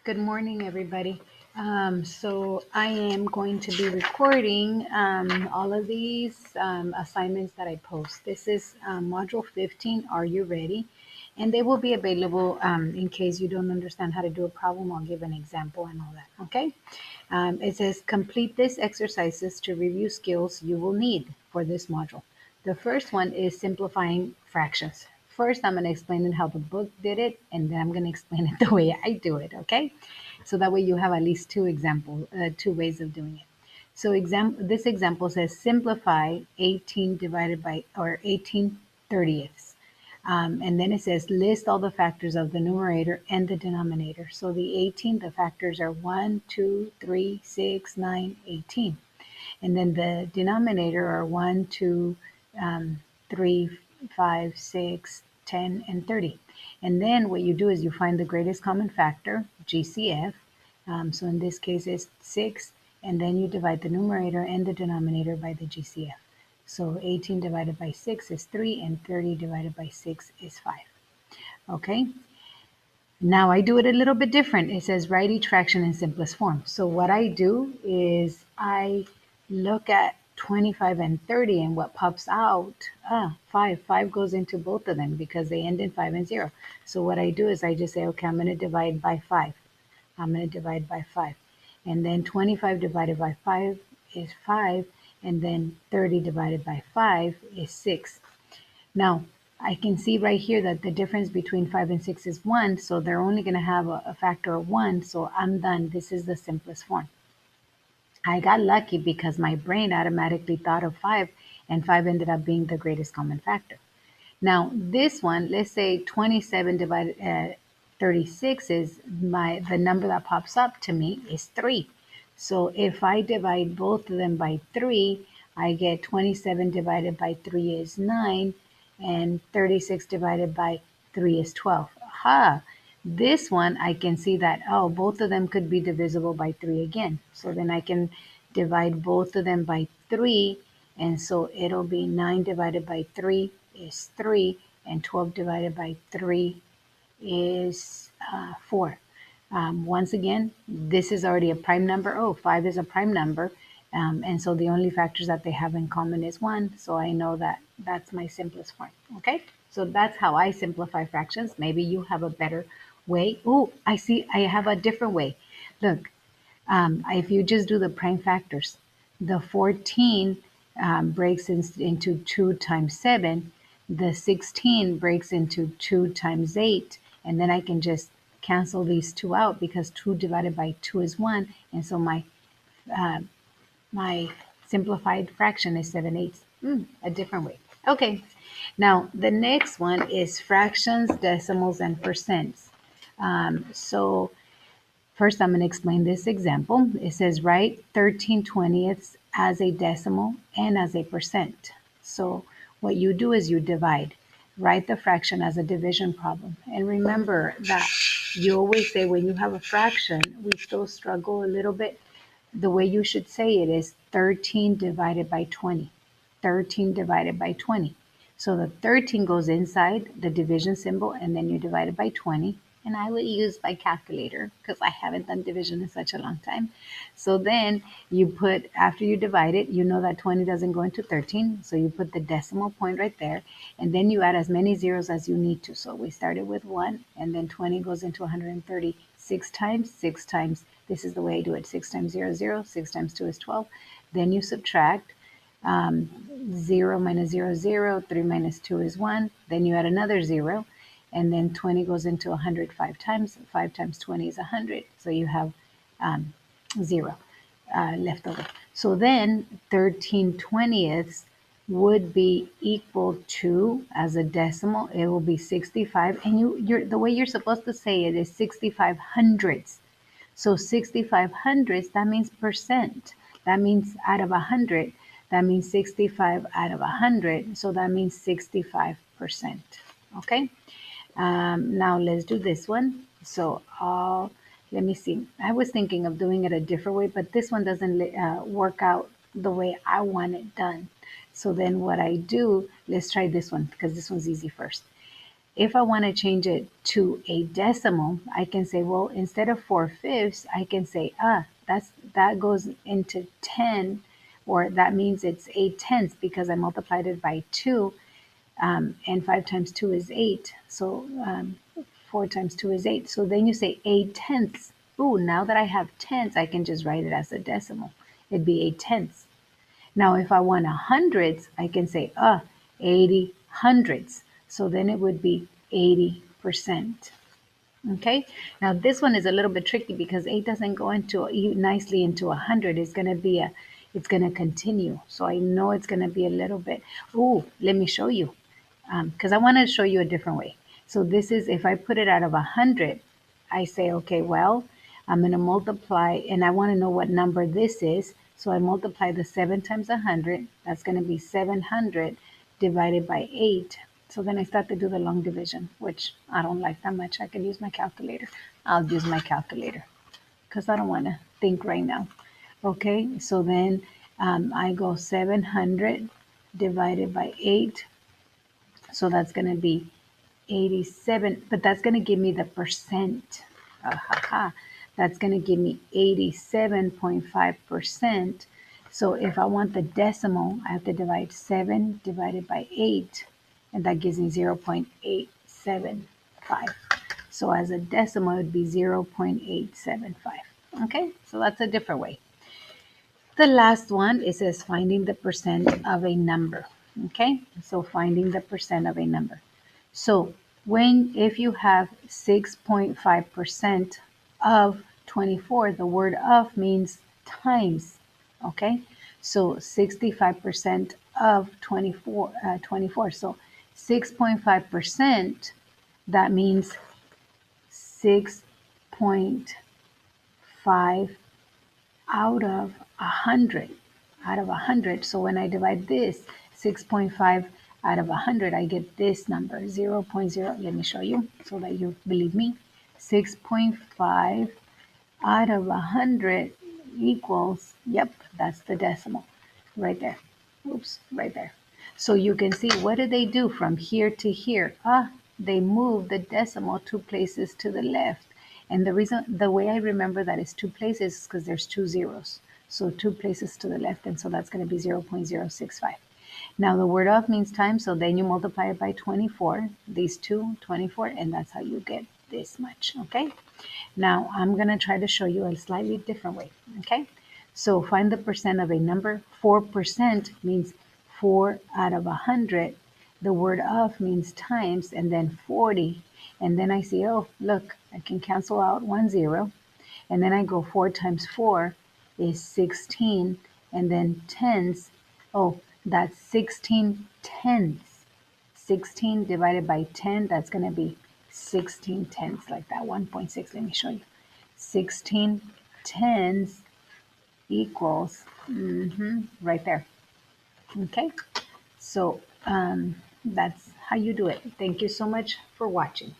Good morning, everybody. So I am going to be recording all of these assignments that I post. This is Module 15, Are You Ready? And they will be available in case you don't understand how to do a problem. I'll give an example and all that, okay? It says, complete these exercises to review skills you will need for this module. The first one is simplifying fractions. First, I'm going to explain it how the book did it, and then I'm going to explain it the way I do it, okay? So that way you have at least two ways of doing it. So this example says simplify 18 divided by, or 18 thirtieths. And then it says list all the factors of the numerator and the denominator. So the 18, the factors are 1, 2, 3, 6, 9, 18. And then the denominator are 1, 2, 3, 5, 6, 10, and 30. And then what you do is you find the greatest common factor, GCF. So in this case, it's 6. And then you divide the numerator and the denominator by the GCF. So 18 divided by 6 is 3, and 30 divided by 6 is 5. Okay? Now I do it a little bit different. It says write each fraction in simplest form. So what I do is I look at 25 and 30, and what pops out, 5. 5 goes into both of them because they end in 5 and 0. So what I do is I just say, okay, I'm going to divide by 5. I'm going to divide by 5. And then 25 divided by 5 is 5. And then 30 divided by 5 is 6. Now, I can see right here that the difference between 5 and 6 is 1, so they're only going to have a factor of 1, so I'm done. This is the simplest form. I got lucky because my brain automatically thought of 5, and 5 ended up being the greatest common factor. Now, this one, let's say 27 divided 36 is the number that pops up to me is 3. So if I divide both of them by 3, I get 27 divided by 3 is 9, and 36 divided by 3 is 12. Aha! This one, I can see that, oh, both of them could be divisible by 3 again. So then I can divide both of them by 3, and so it'll be 9 divided by 3 is 3, and 12 divided by 3 is 4. Once again, this is already a prime number. Oh, 5 is a prime number. And so the only factors that they have in common is 1. So I know that that's my simplest form. Okay, so that's how I simplify fractions. Maybe you have a better way. Oh, I see, I have a different way. Look, if you just do the prime factors, the 14 breaks into 2 times 7, the 16 breaks into 2 times 8, and then I can just cancel these two out because 2 divided by 2 is 1, and so uh, my simplified fraction is 7/8. A different way. Okay, now the next one is fractions, decimals, and percents. So first, I'm going to explain this example. It says write 13/20ths as a decimal and as a percent. So what you do is you divide. Write the fraction as a division problem. And remember that you always say when you have a fraction, we still struggle a little bit. The way you should say it is 13 divided by 20. 13 divided by 20. So the 13 goes inside the division symbol, and then you divide it by 20. And I would use my calculator because I haven't done division in such a long time. So then you put, after you divide it, you know that 20 doesn't go into 13. So you put the decimal point right there. And then you add as many zeros as you need to. So we started with 1, and then 20 goes into 130. 6 times, 6 times. This is the way I do it. 6 times 0 is 0. 6 times 2 is 12. Then you subtract. 0 minus 0 is 0. 3 minus 2 is 1. Then you add another 0. And then 20 goes into 100 5 times. 5 times 20 is 100. So you have 0 left over. So then 13/20ths would be equal to, as a decimal, it will be 65. And the way you're supposed to say it is 65 hundredths. So 65 hundredths, that means percent. That means out of 100. That means 65 out of 100. So that means 65%. Okay. Now let's do this one. So let me see. I was thinking of doing it a different way, but this one doesn't work out the way I want it done. So then what I do, let's try this one because this one's easy first. If I want to change it to a decimal, I can say, well, instead of 4/5, I can say, that goes into 10, or that means it's 8/10 because I multiplied it by 2, and 5 times 2 is 8. So 4 times 2 is 8. So then you say 8/10. Ooh, now that I have tenths, I can just write it as a decimal. It'd be 8/10. Now, if I want a hundreds, I can say, 80 hundredths. So then it would be 80%. Okay. Now this one is a little bit tricky because 8 doesn't go into nicely into 100. It's going to continue. So I know it's going to be a little bit, ooh, let me show you. Because I want to show you a different way. So this is, if I put it out of 100, I say, okay, well, I'm going to multiply, and I want to know what number this is. So I multiply the 7 times 100. That's going to be 700 divided by 8. So then I start to do the long division, which I don't like that much. I can use my calculator. I'll use my calculator because I don't want to think right now. Okay, so then I go 700 divided by 8. So that's going to be 87, but that's going to give me the percent. That's going to give me 87.5%. So if I want the decimal, I have to divide 7 divided by 8, and that gives me 0.875. So as a decimal, it would be 0.875. Okay, so that's a different way. The last one, it says finding the percent of a number. Okay, so finding the percent of a number. So if you have 6.5% of 24, the word of means times. Okay, so 65% of 24. So 6.5%, that means 6.5 out of 100. Out of 100. So when I divide this, 6.5 out of 100, I get this number, 0.0. Let me show you so that you believe me. 6.5 out of 100 equals, yep, that's the decimal right there. Oops, right there. So you can see, what did they do from here to here? They moved the decimal 2 places to the left. And the way I remember that is 2 places is because there's 2 zeros. So 2 places to the left, and so that's going to be 0.065. Now the word of means time, so then you multiply it by 24, these two, 24, and that's how you get this much, okay? Now I'm going to try to show you a slightly different way, okay? So find the percent of a number. 4% means 4 out of 100. The word of means times, and then 40. And then I see, oh, look, I can cancel out 1 0. And then I go 4 times 4 is 16. And then tens, oh, that's 16 tenths. 16 divided by 10, that's going to be 16 tenths, like that, 1.6. Let me show you. 16 tenths equals, right there. Okay, so that's how you do it. Thank you so much for watching.